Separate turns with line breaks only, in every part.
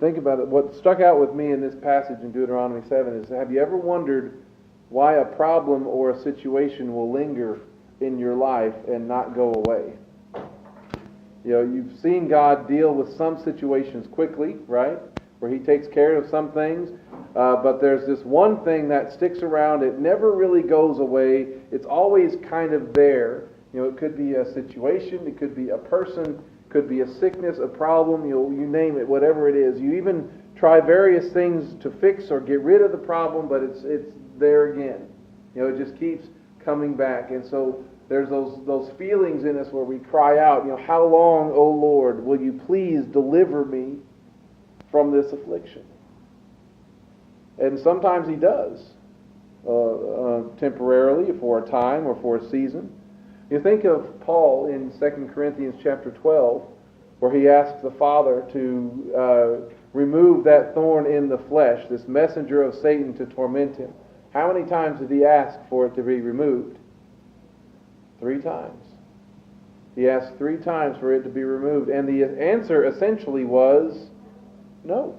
think about it, what struck out with me in this passage in Deuteronomy 7 is, have you ever wondered why a problem or a situation will linger in your life and not go away? You've seen God deal with some situations quickly, right? Where He takes care of some things. But there's this one thing that sticks around. It never really goes away. It's always kind of there. It could be a situation. It could be a person. It could be a sickness, a problem. You name it, whatever it is. You even try various things to fix or get rid of the problem, but it's there again. It just keeps coming back. And so there's those feelings in us where we cry out, how long, O Lord, will you please deliver me from this affliction? And sometimes He does, temporarily, for a time or for a season. You think of Paul in 2 Corinthians chapter 12, where he asks the Father to remove that thorn in the flesh, this messenger of Satan to torment him. How many times did he ask for it to be removed? 3 times. He asked 3 times for it to be removed. And the answer essentially was no.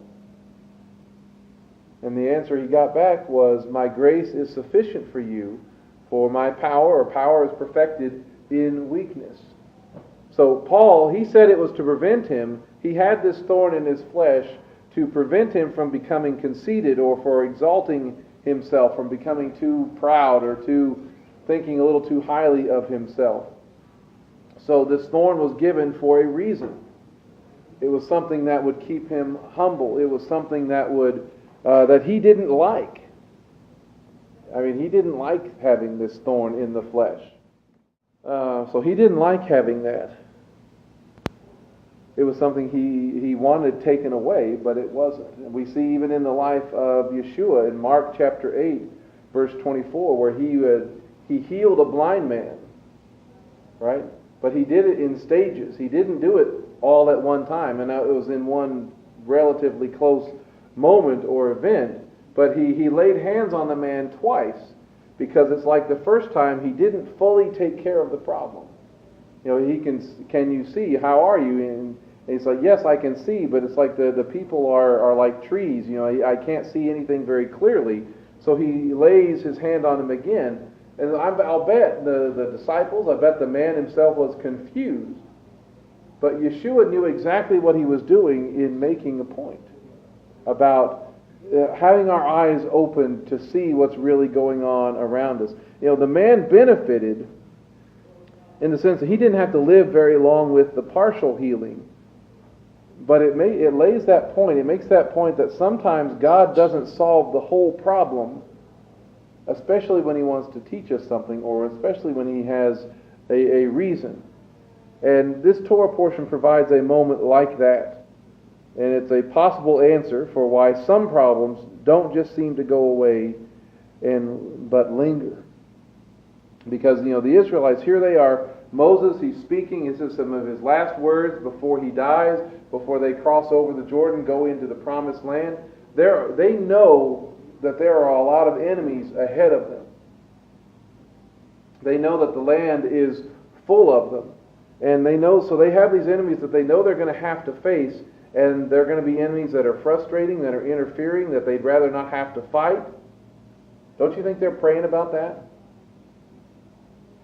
And the answer he got back was, my grace is sufficient for you, for my power is perfected in weakness. So Paul, he said it was to prevent him. He had this thorn in his flesh to prevent him from becoming conceited or for exalting himself, from becoming too proud or thinking a little too highly of himself. So this thorn was given for a reason. It was something that would keep him humble. It was something that that he didn't like. He didn't like having this thorn in the flesh. So he didn't like having that. It was something he wanted taken away, but it wasn't. And we see even in the life of Yeshua in Mark chapter 8, verse 24, where he healed a blind man, right? But he did it in stages. He didn't do it all at one time, and it was in one relatively close moment or event. But he laid hands on the man twice, because it's like the first time he didn't fully take care of the problem. Can you see? How are you? And he's like, yes, I can see, but it's like the people are like trees. I can't see anything very clearly. So he lays his hand on him again. And I'll bet the disciples, I bet the man himself was confused. But Yeshua knew exactly what he was doing in making a point about having our eyes open to see what's really going on around us. The man benefited in the sense that he didn't have to live very long with the partial healing. But it makes that point that sometimes God doesn't solve the whole problem, especially when He wants to teach us something, or especially when He has a reason. And this Torah portion provides a moment like that. And it's a possible answer for why some problems don't just seem to go away but linger. Because, the Israelites, here they are. Moses, he's speaking. This is some of his last words before he dies, before they cross over the Jordan, go into the promised land. They know that there are a lot of enemies ahead of them. They know that the land is full of them. And so they have these enemies that they know they're going to have to face. And they're going to be enemies that are frustrating, that are interfering, that they'd rather not have to fight. Don't you think they're praying about that?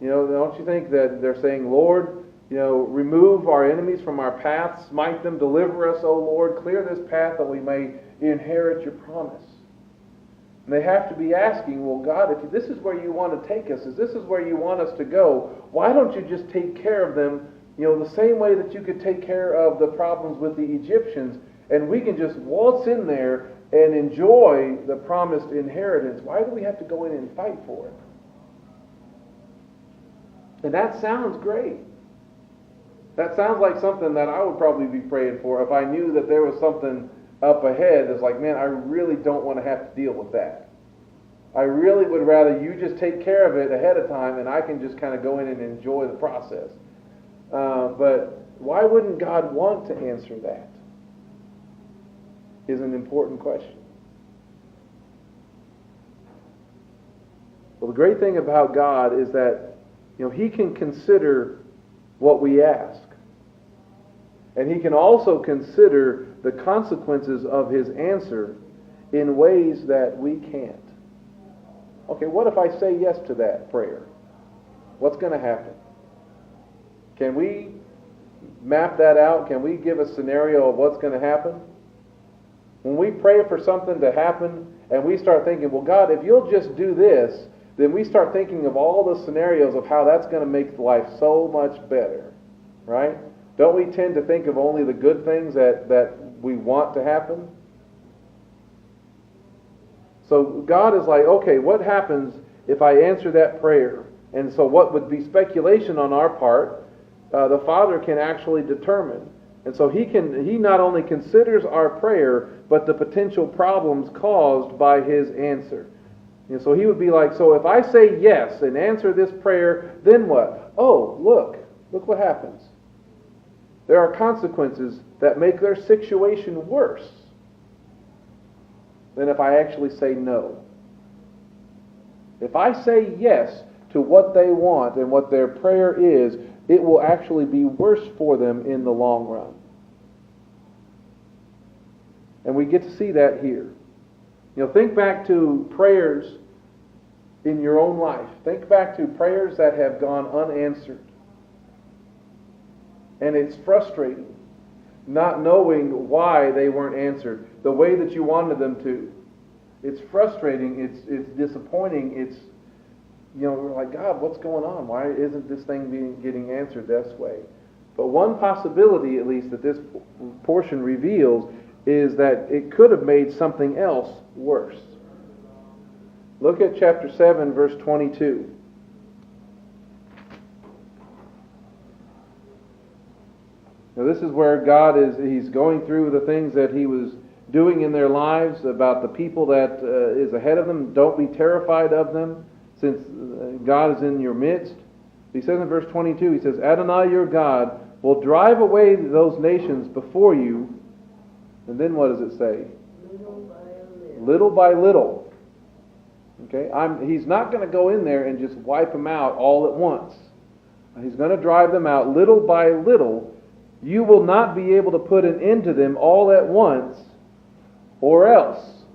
Don't you think that they're saying, Lord, remove our enemies from our path, smite them, deliver us, O Lord, clear this path that we may inherit your promise. And they have to be asking, well, God, if this is where you want to take us, if this is where you want us to go, why don't you just take care of them the same way that you could take care of the problems with the Egyptians, and we can just waltz in there and enjoy the promised inheritance. Why do we have to go in and fight for it? And that sounds great. That sounds like something that I would probably be praying for if I knew that there was something up ahead that's like, man, I really don't want to have to deal with that. I really would rather you just take care of it ahead of time, and I can just kind of go in and enjoy the process. But why wouldn't God want to answer that? Is an important question. Well, the great thing about God is that He can consider what we ask. And he can also consider the consequences of his answer in ways that we can't. Okay, what if I say yes to that prayer? What's going to happen? Can we map that out? Can we give a scenario of what's going to happen? When we pray for something to happen and we start thinking, well, God, if you'll just do this, then we start thinking of all the scenarios of how that's going to make life so much better, right? Don't we tend to think of only the good things that we want to happen? So God is like, okay, what happens if I answer that prayer? And so what would be speculation on our part, the Father can actually determine. And so he not only considers our prayer, but the potential problems caused by his answer. And so he would be like, so if I say yes and answer this prayer, then what? Oh, look what happens. There are consequences that make their situation worse than if I actually say no. If I say yes to what they want and what their prayer is, it will actually be worse for them in the long run. And we get to see that here. Think back to prayers in your own life. Think back to prayers that have gone unanswered. And it's frustrating not knowing why they weren't answered the way that you wanted them to. It's frustrating. It's disappointing. It's, we're like, God, what's going on? Why isn't this thing getting answered this way? But one possibility, at least, that this portion reveals is that it could have made something else worse. Look at chapter 7, verse 22. Now this is where God he's going through the things that he was doing in their lives, about the people that is ahead of them. Don't be terrified of them, since God is in your midst. He says in verse 22, he says, Adonai your God will drive away those nations before you. And then what does it say? Little by little. Okay, he's not going to go in there and just wipe them out all at once. He's going to drive them out little by little. You will not be able to put an end to them all at once, or else.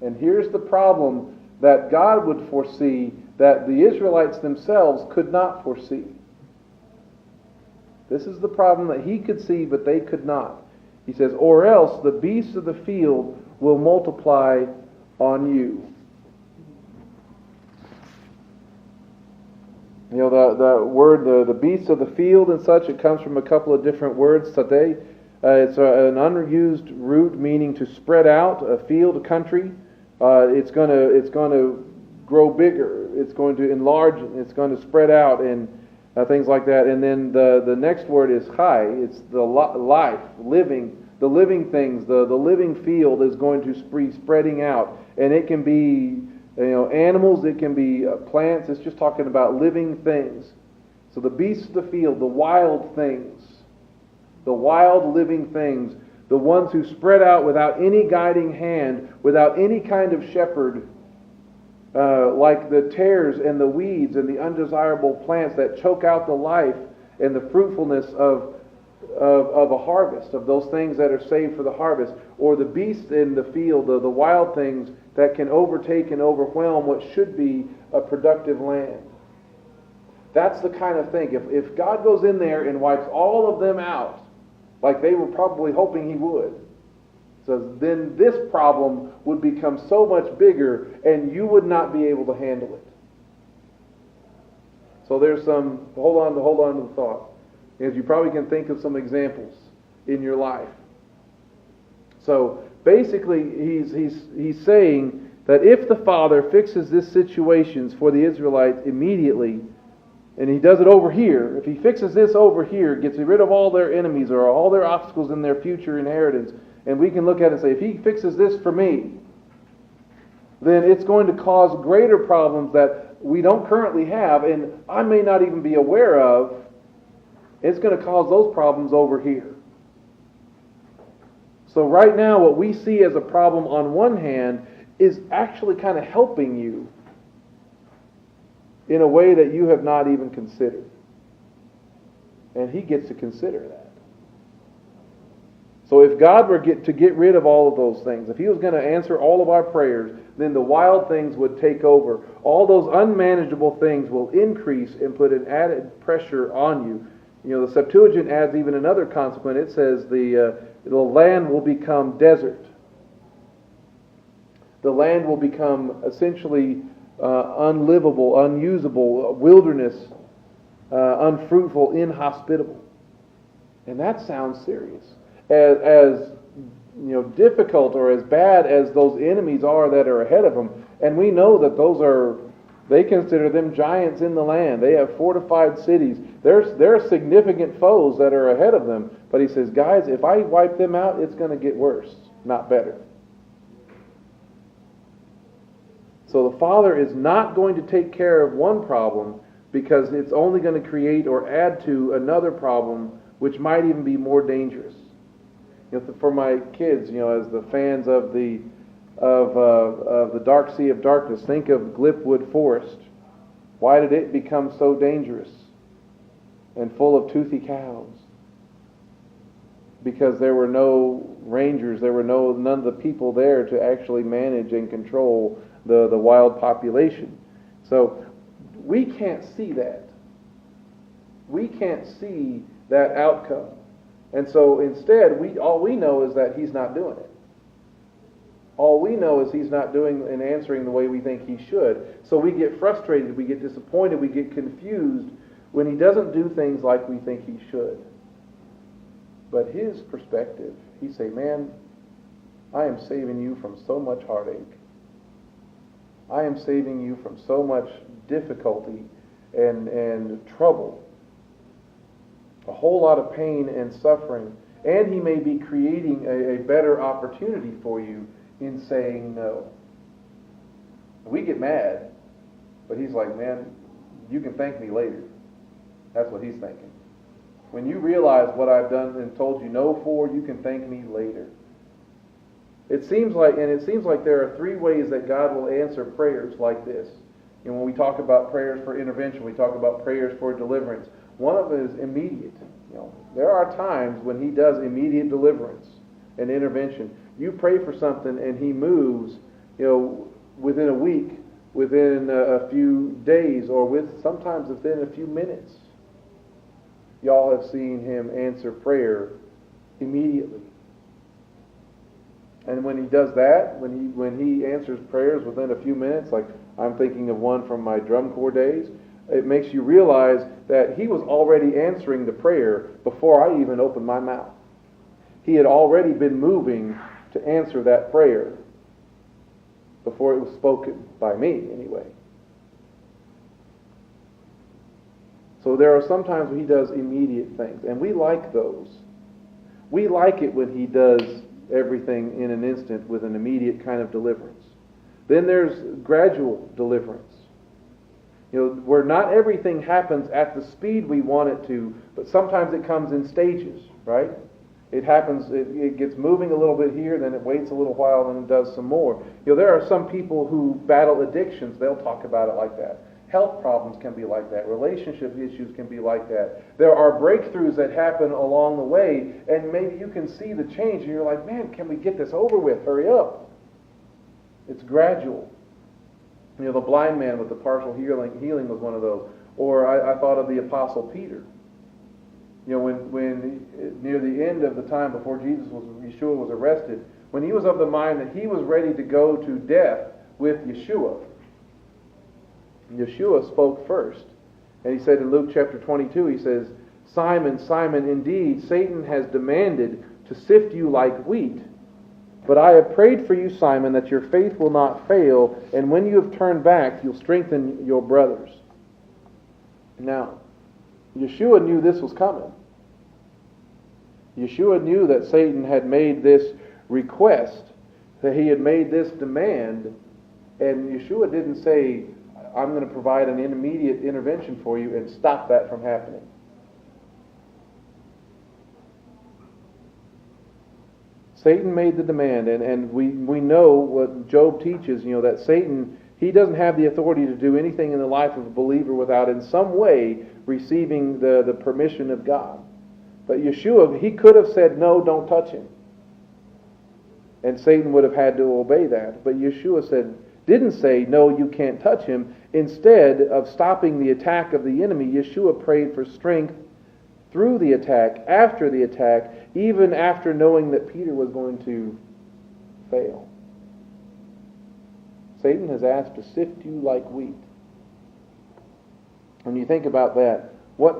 And here's the problem that God would foresee that the Israelites themselves could not foresee. This is the problem that he could see, but they could not. He says, or else the beasts of the field will multiply on you. The word, the beasts of the field and such, it comes from a couple of different words today. It's an unused root meaning to spread out, a field, a country. It's going to grow bigger. It's going to enlarge. It's going to spread out and things like that. And then the next word is chai. It's the life, living, the living things. The living field is going to be spreading out, and it can be animals. It can be plants. It's just talking about living things. So the beasts of the field, the wild things, the wild living things, the ones who spread out without any guiding hand, without any kind of shepherd, like the tares and the weeds and the undesirable plants that choke out the life and the fruitfulness of a harvest, of those things that are saved for the harvest, or the beasts in the field, the wild things that can overtake and overwhelm what should be a productive land. That's the kind of thing. If God goes in there and wipes all of them out, like they were probably hoping he would, so then this problem would become so much bigger and you would not be able to handle it. So there's some, hold on to the thought, because you probably can think of some examples in your life. So basically he's saying that if the Father fixes this situations for the Israelites immediately, and he does it over here, if he fixes this over here, gets rid of all their enemies or all their obstacles in their future inheritance, and we can look at it and say, if he fixes this for me, then it's going to cause greater problems that we don't currently have, and I may not even be aware of. It's going to cause those problems over here. So right now, what we see as a problem on one hand is actually kind of helping you in a way that you have not even considered. And he gets to consider that. So if God were to get rid of all of those things, if He was going to answer all of our prayers, then the wild things would take over. All those unmanageable things will increase and put an added pressure on you. You know, the Septuagint adds even another consequence. It says the land will become desert. The land will become essentially unlivable, unusable, wilderness, unfruitful, inhospitable. And that sounds serious. As you know, difficult or as bad as those enemies are that are ahead of them, and we know that they consider them giants in the land. They have fortified cities. There are significant foes that are ahead of them. But he says, guys, if I wipe them out, it's going to get worse, not better. So the Father is not going to take care of one problem because it's only going to create or add to another problem which might even be more dangerous. You know, for my kids, you know, as the fans of the Dark Sea of Darkness, think of Glipwood Forest. Why did it become so dangerous and full of toothy cows? Because there were no rangers, there were none of the people there to actually manage and control the wild population. So we can't see that. We can't see that outcome. And so instead, all we know is that He's not doing it. All we know is He's not doing and answering the way we think He should. So we get frustrated, we get disappointed, we get confused when He doesn't do things like we think He should. But His perspective, He say, man, I am saving you from so much heartache. I am saving you from so much difficulty and trouble. A whole lot of pain and suffering. And He may be creating a better opportunity for you in saying no. We get mad, but He's like, man, you can thank me later. That's what He's thinking. When you realize what I've done and told you no for, you can thank me later. It seems like there are three ways that God will answer prayers like this. And when we talk about prayers for intervention, we talk about prayers for deliverance. One of them is immediate. You know, there are times when He does immediate deliverance and intervention. You pray for something and He moves, you know, within a week, within a few days, or sometimes within a few minutes. Y'all have seen Him answer prayer immediately. And when He does that, when he answers prayers within a few minutes, like I'm thinking of one from my drum corps days, it makes you realize that He was already answering the prayer before I even opened my mouth. He had already been moving to answer that prayer before it was spoken by me, anyway. So there are some times when He does immediate things, and we like those. We like it when He does everything in an instant with an immediate kind of deliverance. Then there's gradual deliverance. You know, where not everything happens at the speed we want it to, but sometimes it comes in stages, right? It happens, it gets moving a little bit here, then it waits a little while, and it does some more. You know, there are some people who battle addictions, they'll talk about it like that. Health problems can be like that. Relationship issues can be like that. There are breakthroughs that happen along the way, and maybe you can see the change, and you're like, man, can we get this over with? Hurry up. It's gradual. You know, the blind man with the partial healing was one of those. Or I thought of the Apostle Peter. You know, when near the end of the time before Yeshua was arrested, when he was of the mind that he was ready to go to death with Yeshua, Yeshua spoke first. And He said in Luke chapter 22, He says, Simon, Simon, indeed, Satan has demanded to sift you like wheat. But I have prayed for you, Simon, that your faith will not fail, and when you have turned back, you'll strengthen your brothers. Now, Yeshua knew this was coming. Yeshua knew that Satan had made this request, that he had made this demand, and Yeshua didn't say, I'm going to provide an immediate intervention for you and stop that from happening. Satan made the demand, and we know what Job teaches, you know, that Satan, he doesn't have the authority to do anything in the life of a believer without in some way receiving the permission of God. But Yeshua, he could have said, no, don't touch him. And Satan would have had to obey that. But Yeshua didn't say, no, you can't touch him. Instead of stopping the attack of the enemy, Yeshua prayed for strength through the attack, after the attack, even after knowing that Peter was going to fail. Satan has asked to sift you like wheat. When you think about that,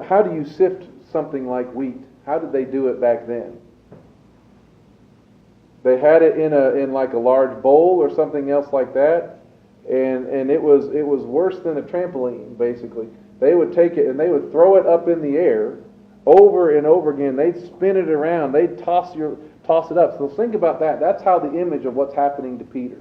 how do you sift something like wheat? How did they do it back then? They had it in like a large bowl or something else like that, and it was worse than a trampoline, basically. They would take it and they would throw it up in the air over and over again. They'd spin it around. They'd toss it up. So think about that. That's how the image of what's happening to Peter.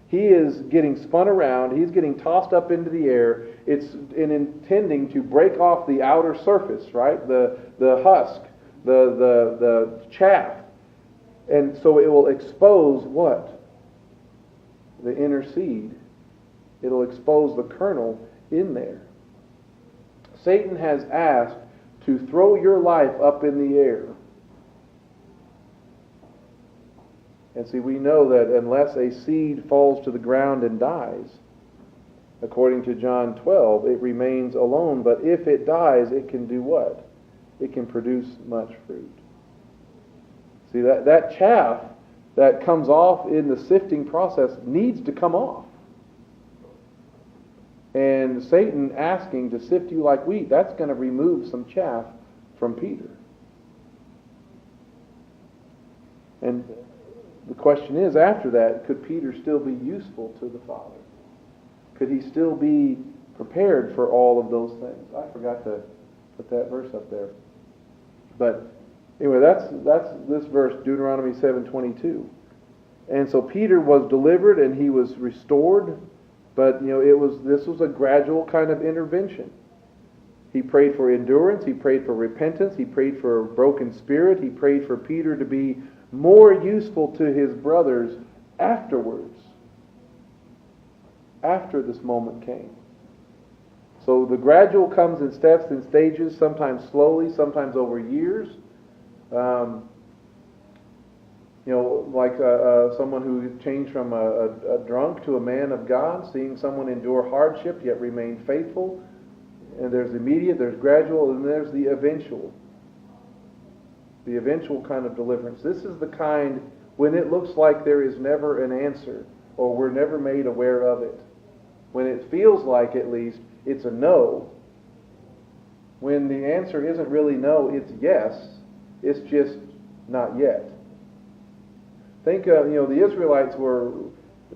He is getting spun around. He's getting tossed up into the air. It's intending to break off the outer surface, right? The husk, the chaff. And so it will expose what? The inner seed. It'll expose the kernel in there. Satan has asked to throw your life up in the air. And see, we know that unless a seed falls to the ground and dies, according to John 12, it remains alone. But if it dies, it can do what? It can produce much fruit. See, that chaff that comes off in the sifting process needs to come off. And Satan asking to sift you like wheat, that's going to remove some chaff from Peter. And the question is, after that, could Peter still be useful to the Father? Could he still be prepared for all of those things? I forgot to put that verse up there. But anyway, that's this verse, Deuteronomy 7:22. And so Peter was delivered and he was restored, but this was a gradual kind of intervention. He prayed for endurance, he prayed for repentance, he prayed for a broken spirit, he prayed for Peter to be more useful to his brothers afterwards, after this moment came. So the gradual comes in steps and stages, sometimes slowly, sometimes over years. Like someone who changed from a drunk to a man of God, seeing someone endure hardship yet remain faithful. And there's immediate, there's gradual, and there's the eventual. The eventual kind of deliverance. This is the kind when it looks like there is never an answer, or we're never made aware of it. When it feels like, at least, it's a no. When the answer isn't really no, it's yes. It's just not yet. Think of, the Israelites were,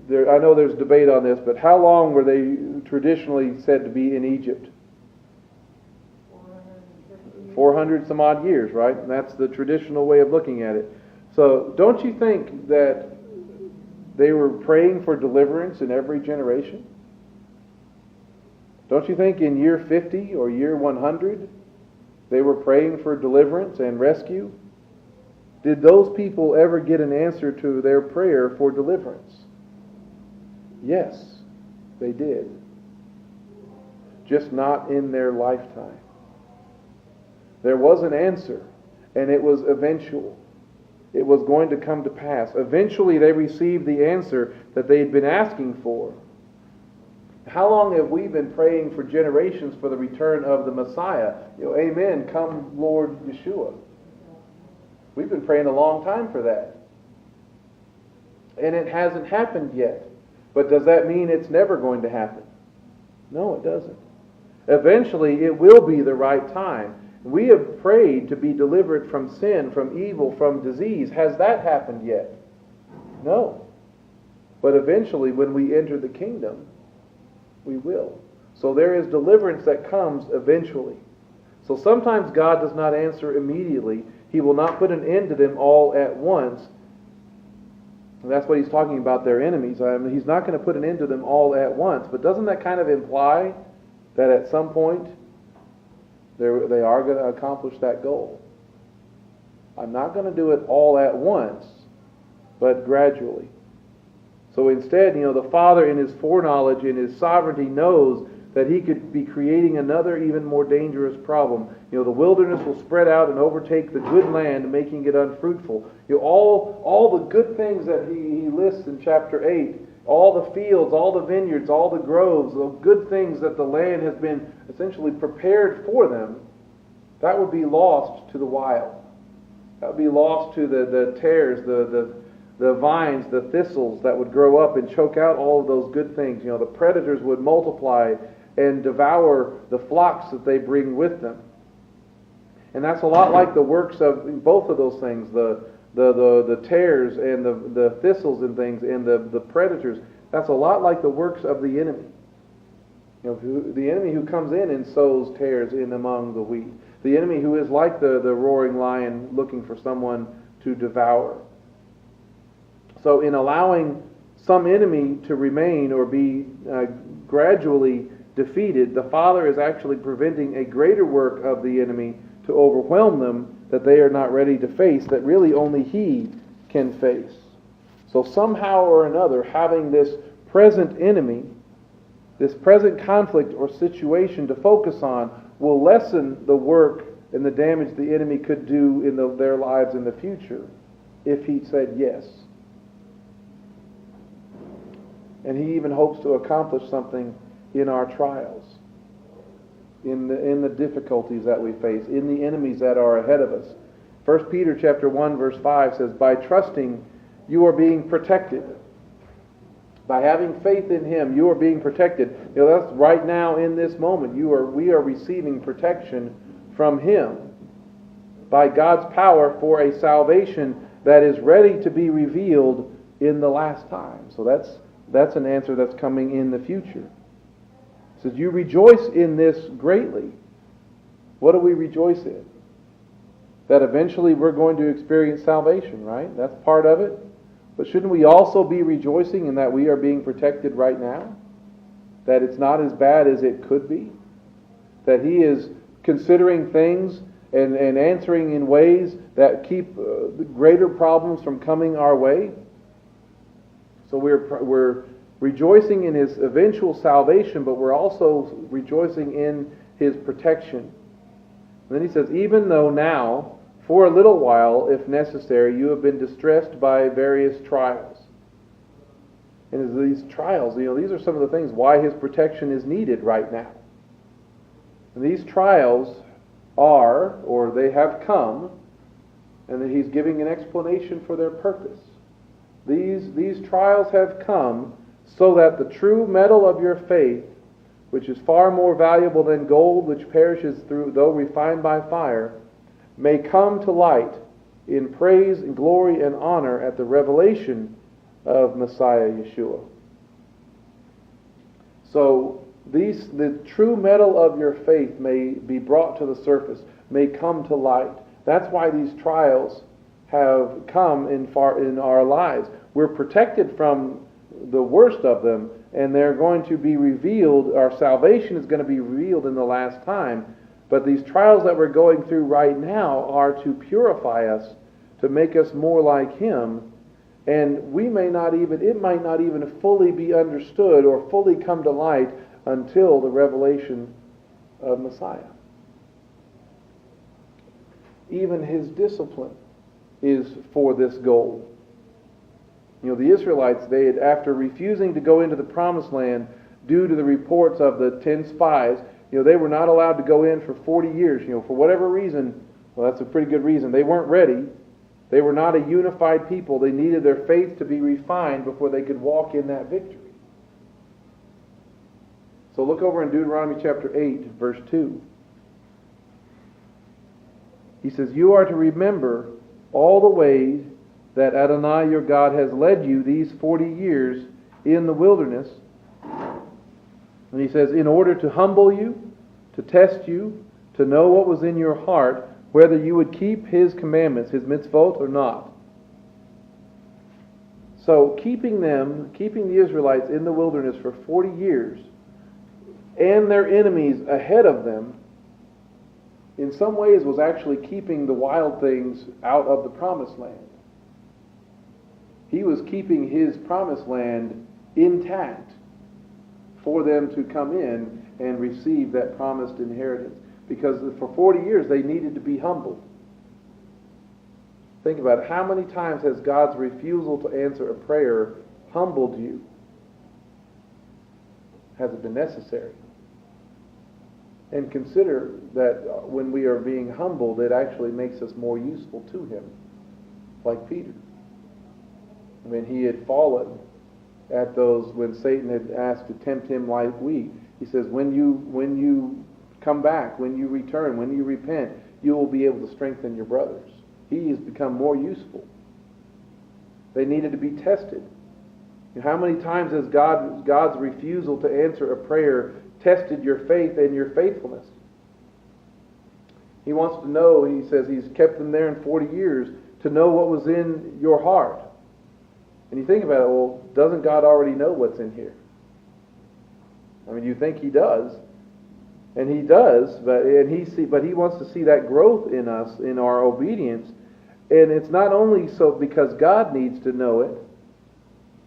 I know there's debate on this, but how long were they traditionally said to be in Egypt? 400 some odd years, right? And that's the traditional way of looking at it. So don't you think that they were praying for deliverance in every generation? Don't you think in year 50 or year 100 they were praying for deliverance and rescue? Did those people ever get an answer to their prayer for deliverance? Yes, they did. Just not in their lifetime. There was an answer, and it was eventual. It was going to come to pass. Eventually they received the answer that they had been asking for. How long have we been praying for generations for the return of the Messiah? Amen, come Lord Yeshua. We've been praying a long time for that. And it hasn't happened yet. But does that mean it's never going to happen? No, it doesn't. Eventually it will be the right time. We have prayed to be delivered from sin, from evil, from disease. Has that happened yet? No. But eventually, when we enter the kingdom, we will. So there is deliverance that comes eventually. So sometimes God does not answer immediately. He will not put an end to them all at once. And that's what he's talking about, their enemies. He's not going to put an end to them all at once. But doesn't that kind of imply that at some point they are going to accomplish that goal? I'm not going to do it all at once, but gradually. So instead, the Father in His foreknowledge, in His sovereignty, knows that he could be creating another even more dangerous problem. The wilderness will spread out and overtake the good land, making it unfruitful. All the good things that he lists in chapter 8, all the fields, all the vineyards, all the groves, the good things that the land has been essentially prepared for them, that would be lost to the wild. That would be lost to the tares, the vines, the thistles that would grow up and choke out all of those good things. The predators would multiply and devour the flocks that they bring with them. And that's a lot like the works of both of those things, the tares and the thistles and things and the predators. That's a lot like the works of the enemy. The enemy who comes in and sows tares in among the wheat. The enemy who is like the roaring lion looking for someone to devour. So in allowing some enemy to remain or be gradually defeated, the Father is actually preventing a greater work of the enemy to overwhelm them that they are not ready to face, that really only He can face. So somehow or another, having this present enemy, this present conflict or situation to focus on, will lessen the work and the damage the enemy could do in their lives in the future if he said yes. And he even hopes to accomplish something in our trials, in the difficulties that we face, in the enemies that are ahead of us. 1 Peter chapter 1 verse 5 says, by trusting you are being protected. By having faith in Him, you are being protected. That's right now in this moment. We are receiving protection from Him by God's power for a salvation that is ready to be revealed in the last time. So that's an answer that's coming in the future. It says, you rejoice in this greatly. What do we rejoice in? That eventually we're going to experience salvation, right? That's part of it. But shouldn't we also be rejoicing in that we are being protected right now? That it's not as bad as it could be? That He is considering things and answering in ways that keep greater problems from coming our way? So we're rejoicing in His eventual salvation, but we're also rejoicing in His protection. And then He says, even though now, for a little while, if necessary, you have been distressed by various trials. And as these trials, these are some of the things why His protection is needed right now. And these trials are, or they have come, and that He's giving an explanation for their purpose. These trials have come so that the true metal of your faith, which is far more valuable than gold which perishes though refined by fire, may come to light in praise and glory and honor at the revelation of Messiah Yeshua. So the true metal of your faith may be brought to the surface, may come to light. That's why these trials have come in our lives. We're protected from the worst of them, and they're going to be revealed. Our salvation is going to be revealed in the last time. But these trials that we're going through right now are to purify us, to make us more like Him, and it might not even fully be understood or fully come to light until the revelation of Messiah. Even His discipline is for this goal. The Israelites, after refusing to go into the promised land due to the reports of the 10 spies, they were not allowed to go in for 40 years. For whatever reason, well, that's a pretty good reason. They weren't ready. They were not a unified people. They needed their faith to be refined before they could walk in that victory. So look over in Deuteronomy chapter 8, verse 2. He says, you are to remember all the ways that Adonai your God has led you these 40 years in the wilderness. And he says, in order to humble you, to test you, to know what was in your heart, whether you would keep His commandments, His mitzvot, or not. So keeping the Israelites in the wilderness for 40 years, and their enemies ahead of them, in some ways was actually keeping the wild things out of the promised land. He was keeping His promised land intact for them to come in, and receive that promised inheritance. Because for 40 years they needed to be humbled. Think about it. How many times has God's refusal to answer a prayer humbled you? Has it been necessary? And consider that when we are being humbled, it actually makes us more useful to Him. Like Peter. When he had fallen at those, when Satan had asked to tempt him like wheat, he says, when you come back, when you return, when you repent, you will be able to strengthen your brothers. He has become more useful. They needed to be tested. How many times has God's refusal to answer a prayer tested your faith and your faithfulness? He wants to know, he says He's kept them there in 40 years to know what was in your heart. And you think about it, well, doesn't God already know what's in here? I mean, you think He does. And He does, but He wants to see that growth in us, in our obedience. And it's not only so because God needs to know it,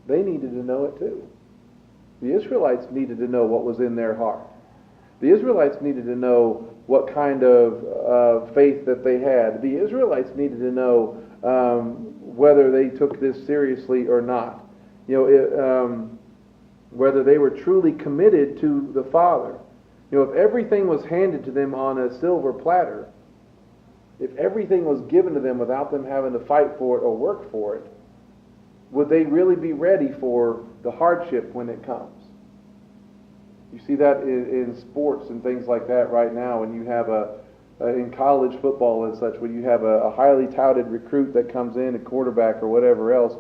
they needed to know it too. The Israelites needed to know what was in their heart. The Israelites needed to know what kind of faith that they had. The Israelites needed to know whether they took this seriously or not. Whether they were truly committed to the Father. If everything was handed to them on a silver platter, if everything was given to them without them having to fight for it or work for it, would they really be ready for the hardship when it comes? You see that in sports and things like that right now, when you have in college football and such, when you have a highly touted recruit that comes in, a quarterback or whatever else,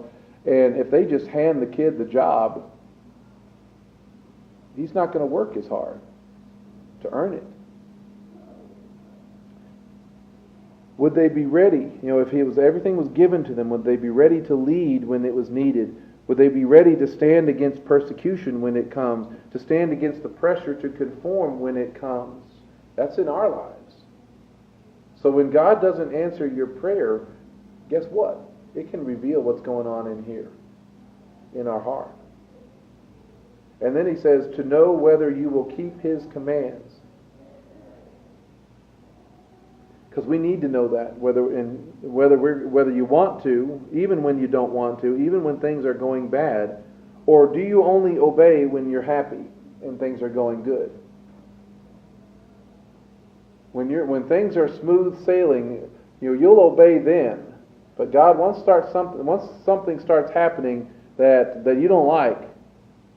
and if they just hand the kid the job, he's not going to work as hard to earn it. Would they be ready? If everything was given to them, would they be ready to lead when it was needed? Would they be ready to stand against persecution when it comes? To stand against the pressure to conform when it comes? That's in our lives. So when God doesn't answer your prayer, guess what? It can reveal what's going on in here, in our heart. And then He says, to know whether you will keep His commands. Because we need to know that, whether you want to, even when you don't want to, even when things are going bad, or do you only obey when you're happy and things are going good? When things are smooth sailing, you'll obey then. But God, once something starts happening that you don't like,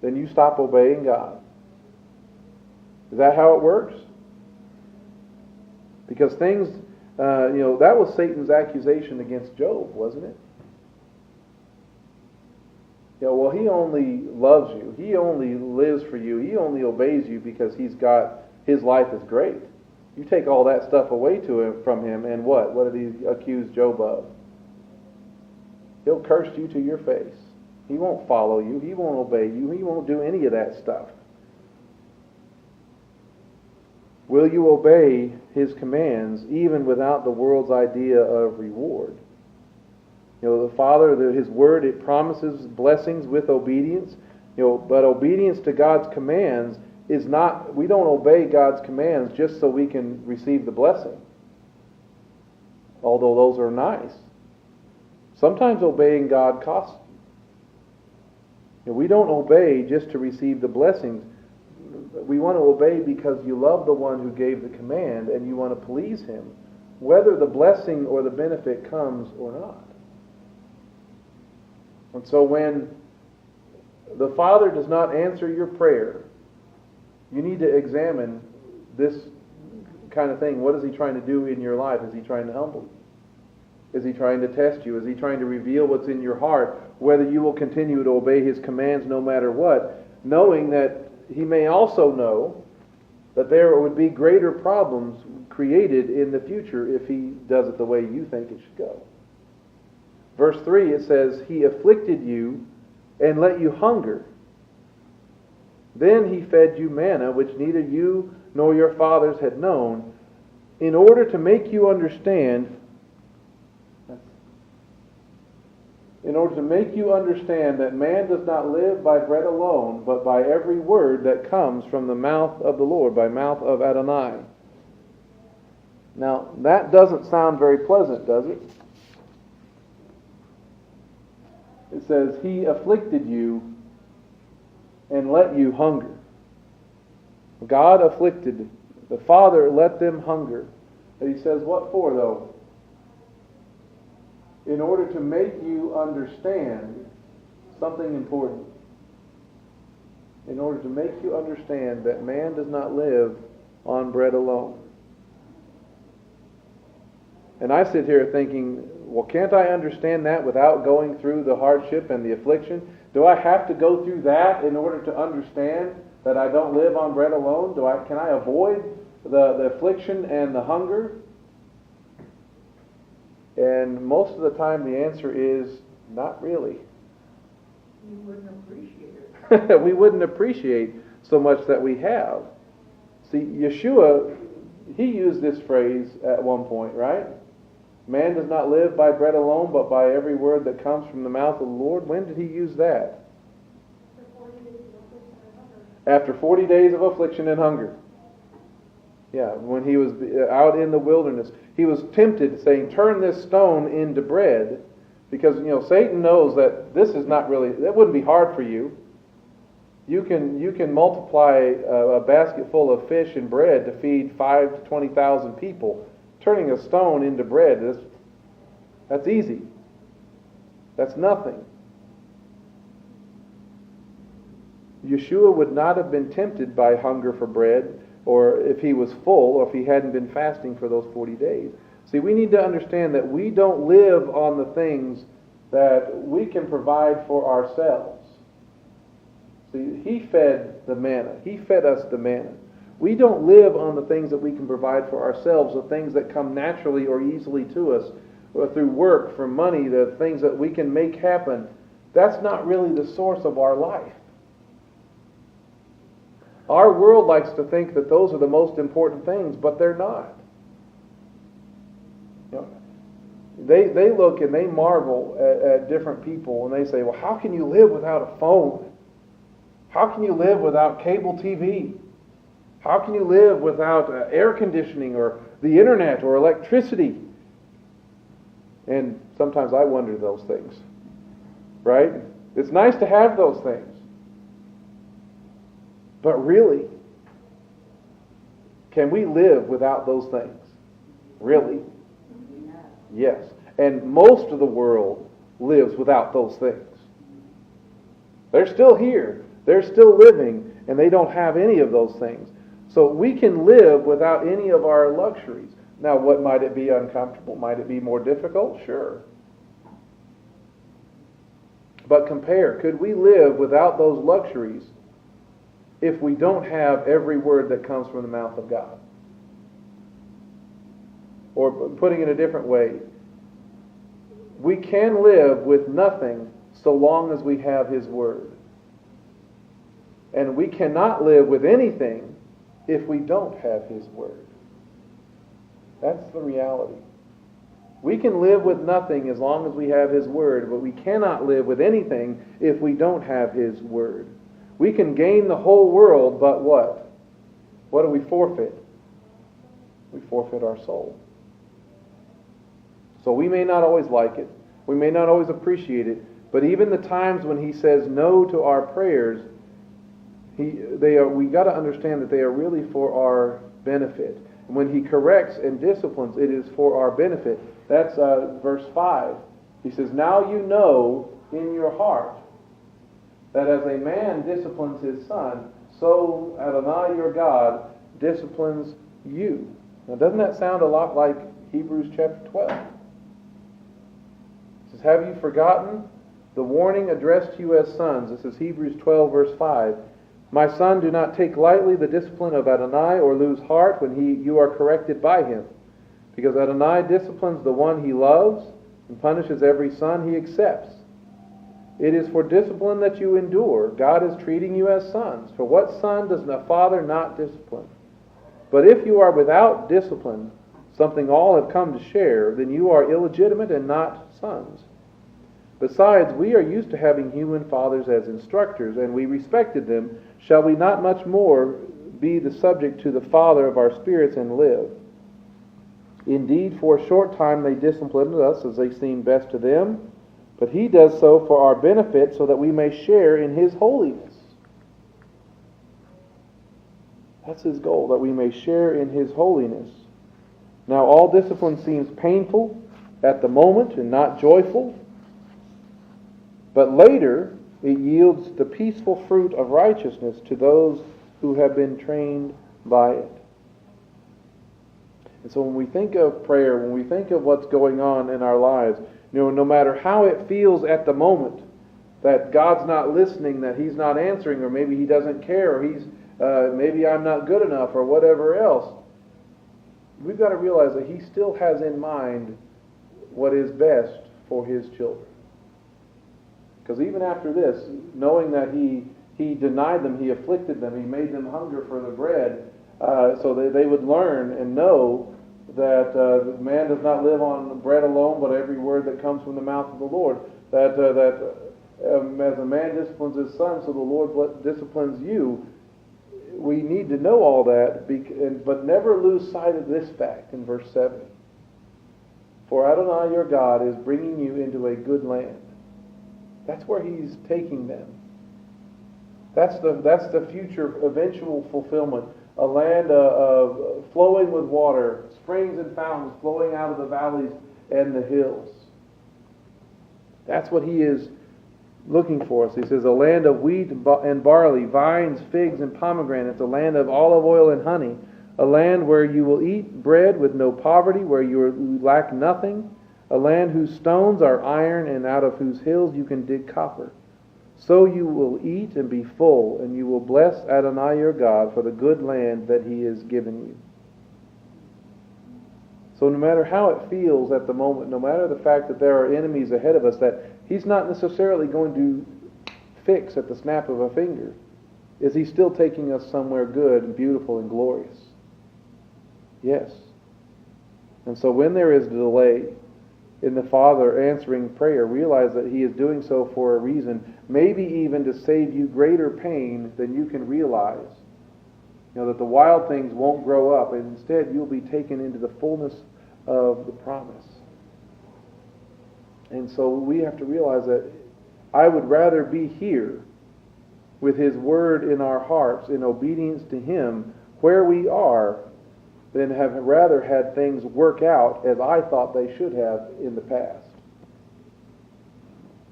then you stop obeying God. Is that how it works? Because things, that was Satan's accusation against Job, wasn't it? Well, he only loves you. He only lives for you. He only obeys you because his life is great. You take all that stuff away from him, and what? What did he accuse Job of? He'll curse you to your face. He won't follow you. He won't obey you. He won't do any of that stuff. Will you obey His commands even without the world's idea of reward? The Father, His Word, it promises blessings with obedience. But obedience to God's commands is not, we don't obey God's commands just so we can receive the blessing. Although those are nice. Sometimes obeying God costs you. We don't obey just to receive the blessings. We want to obey because you love the one who gave the command and you want to please Him, whether the blessing or the benefit comes or not. And so when the Father does not answer your prayer, you need to examine this kind of thing. What is He trying to do in your life? Is He trying to humble you? Is He trying to test you? Is He trying to reveal what's in your heart? Whether you will continue to obey His commands no matter what, knowing that He may also know that there would be greater problems created in the future if He does it the way you think it should go. Verse 3, it says, He afflicted you and let you hunger. Then He fed you manna, which neither you nor your fathers had known, in order to make you understand in order to make you understand that man does not live by bread alone, but by every word that comes from the mouth of the Lord, by mouth of Adonai. Now, that doesn't sound very pleasant, does it? It says, He afflicted you and let you hunger. God afflicted. The Father let them hunger. And He says, what for, though? In order to make you understand something important. In order to make you understand that man does not live on bread alone. And I sit here thinking, well, can't I understand that without going through the hardship and the affliction? Do I have to go through that in order to understand that I don't live on bread alone? Can I avoid the affliction and the hunger? And most of the time the answer is not really.
You wouldn't appreciate it.
We wouldn't appreciate so much that we have. See, Yeshua, he used this phrase at one point, right? Man does not live by bread alone, but by every word that comes from the mouth of the Lord. When did he use that? After 40 days of affliction and hunger. Yeah, when he was out in the wilderness. He was tempted, saying, turn this stone into bread. Because, Satan knows that this is not really, that wouldn't be hard for you. You can multiply a basket full of fish and bread to feed 5,000 to 20,000 people. Turning a stone into bread, that's easy. That's nothing. Yeshua would not have been tempted by hunger for bread, or if he was full, or if he hadn't been fasting for those 40 days. See, we need to understand that we don't live on the things that we can provide for ourselves. See, he fed the manna. He fed us the manna. We don't live on the things that we can provide for ourselves, the things that come naturally or easily to us, or through work, for money, the things that we can make happen. That's not really the source of our life. Our world likes to think that those are the most important things, but they're not. They look and they marvel at different people, and they say, well, how can you live without a phone? How can you live without cable TV? How can you live without air conditioning or the internet or electricity? And sometimes I wonder those things. Right? It's nice to have those things. But really, can we live without those things? Really? Yes. And most of the world lives without those things. They're still here. They're still living, and they don't have any of those things. So we can live without any of our luxuries. Now, what might it be uncomfortable? Might it be more difficult? Sure. But compare. Could we live without those luxuries if we don't have every word that comes from the mouth of God? Or putting it a different way, we can live with nothing so long as we have His Word. And we cannot live with anything if we don't have His Word. That's the reality. We can live with nothing as long as we have His Word, but we cannot live with anything if we don't have His Word. We can gain the whole world, but what? What do we forfeit? We forfeit our soul. So we may not always like it. We may not always appreciate it. But even the times when He says no to our prayers, we got to understand that they are really for our benefit. And when He corrects and disciplines, it is for our benefit. That's verse 5. He says, now you know in your heart that as a man disciplines his son, so Adonai your God disciplines you. Now doesn't that sound a lot like Hebrews chapter 12? It says, have you forgotten the warning addressed to you as sons? This is Hebrews 12 verse 5. My son, do not take lightly the discipline of Adonai or lose heart when you are corrected by him. Because Adonai disciplines the one he loves and punishes every son he accepts. It is for discipline that you endure. God is treating you as sons. For what son does a father not discipline? But if you are without discipline, something all have come to share, then you are illegitimate and not sons. Besides, we are used to having human fathers as instructors, and we respected them. Shall we not much more be the subject to the Father of our spirits and live? Indeed, for a short time they disciplined us as they seemed best to them, but he does so for our benefit, so that we may share in his holiness. That's his goal, that we may share in his holiness. Now, all discipline seems painful at the moment and not joyful, but later it yields the peaceful fruit of righteousness to those who have been trained by it. And so when we think of prayer, when we think of what's going on in our lives, no matter how it feels at the moment, that God's not listening, that he's not answering, or maybe he doesn't care, or maybe I'm not good enough, or whatever else, we've got to realize that he still has in mind what is best for his children. Because even after this, knowing that he denied them, he afflicted them, he made them hunger for the bread, so that they would learn and know that man does not live on bread alone, but every word that comes from the mouth of the Lord. That as a man disciplines his son, so the Lord disciplines you. We need to know all that, but never lose sight of this fact in verse 7. For Adonai your God is bringing you into a good land. That's where he's taking them. That's the future eventual fulfillment. A land flowing with water, springs and fountains flowing out of the valleys and the hills. That's what he is looking for us. He says, a land of wheat and barley, vines, figs, and pomegranates, a land of olive oil and honey, a land where you will eat bread with no poverty, where you lack nothing, a land whose stones are iron and out of whose hills you can dig copper. So you will eat and be full, and you will bless Adonai your God for the good land that he has given you. So no matter how it feels at the moment, no matter the fact that there are enemies ahead of us that he's not necessarily going to fix at the snap of a finger, is he still taking us somewhere good and beautiful and glorious? Yes. And so when there is a delay in the Father answering prayer, realize that he is doing so for a reason, maybe even to save you greater pain than you can realize. That the wild things won't grow up, and instead you'll be taken into the fullness of the promise. And so we have to realize that I would rather be here with his word in our hearts, in obedience to him, where we are, than have rather had things work out as I thought they should have in the past.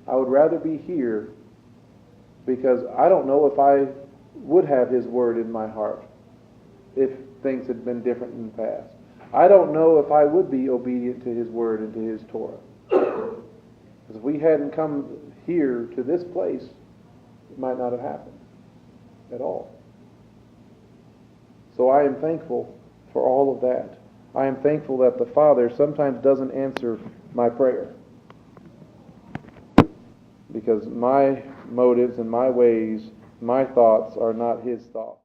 I would rather be here because I don't know if I would have his word in my heart if things had been different in the past. I don't know if I would be obedient to his word and to his Torah. Because if we hadn't come here to this place, it might not have happened at all. So I am thankful for all of that. I am thankful that the Father sometimes doesn't answer my prayer, because my motives and my ways, my thoughts are not his thoughts.